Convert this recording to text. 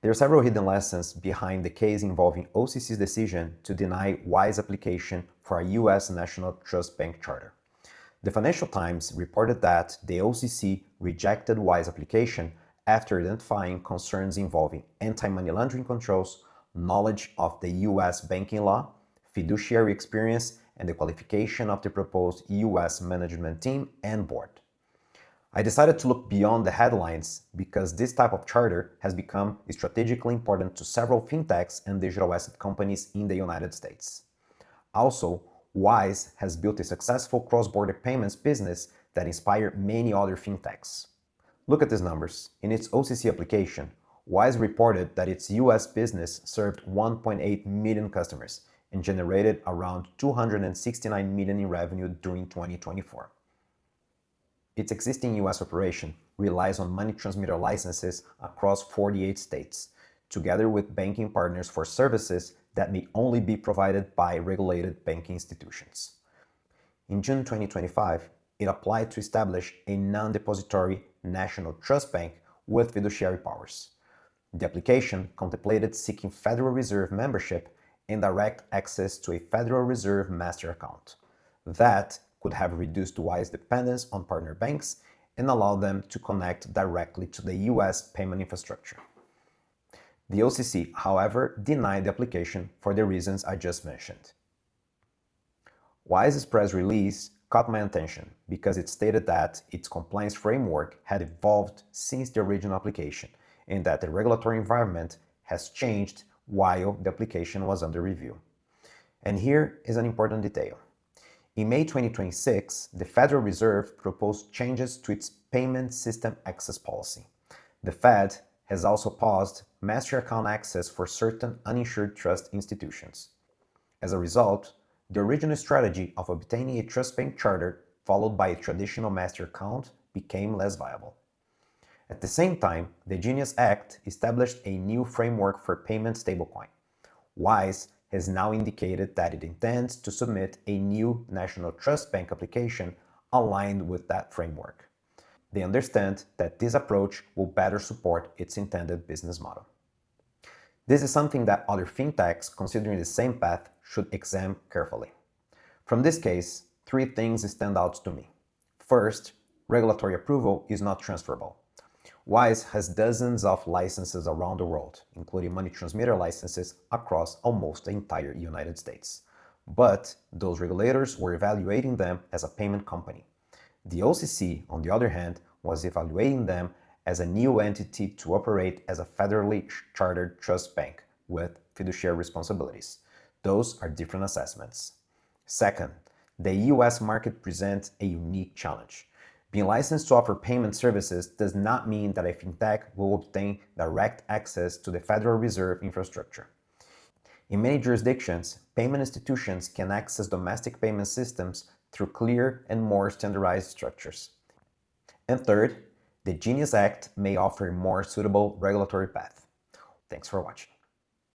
There are several hidden lessons behind the case involving OCC's decision to deny Wise application for a U.S. National Trust Bank charter. The Financial Times reported that the OCC rejected Wise application after identifying concerns involving anti-money laundering controls, knowledge of the U.S. banking law, fiduciary experience, and the qualification of the proposed U.S. management team and board. I decided to look beyond the headlines because this type of charter has become strategically important to several fintechs and digital asset companies in the United States. Also, Wise has built a successful cross-border payments business that inspired many other fintechs. Look at these numbers. In its OCC application, Wise reported that its US business served 1.8 million customers and generated around $269 million in revenue during 2024. Its existing US operation relies on money transmitter licenses across 48 states, together with banking partners for services that may only be provided by regulated banking institutions. In June 2025, it applied to establish a non-depository national trust bank with fiduciary powers. The application contemplated seeking Federal Reserve membership and direct access to a Federal Reserve master account. That could have reduced Wise dependence on partner banks and allowed them to connect directly to the US payment infrastructure. The OCC, however, denied the application for the reasons I just mentioned. Wise's press release caught my attention because it stated that its compliance framework had evolved since the original application and that the regulatory environment has changed while the application was under review. And here is an important detail. In May 2026, the Federal Reserve proposed changes to its payment system access policy. The Fed has also paused master account access for certain uninsured trust institutions. As a result, the original strategy of obtaining a trust bank charter followed by a traditional master account became less viable. At the same time, the Genius Act established a new framework for payment stablecoin. Wise has now indicated that it intends to submit a new National Trust Bank application aligned with that framework. They understand that this approach will better support its intended business model. This is something that other fintechs considering the same path should examine carefully. From this case, three things stand out to me. First, regulatory approval is not transferable. Wise has dozens of licenses around the world, including money transmitter licenses across almost the entire United States. But those regulators were evaluating them as a payment company. The OCC, on the other hand, was evaluating them as a new entity to operate as a federally chartered trust bank with fiduciary responsibilities. Those are different assessments. Second, the US market presents a unique challenge. Being licensed to offer payment services does not mean that a fintech will obtain direct access to the Federal Reserve infrastructure. In many jurisdictions, payment institutions can access domestic payment systems through clear and more standardized structures. And third, the Genius Act may offer a more suitable regulatory path. Thanks for watching.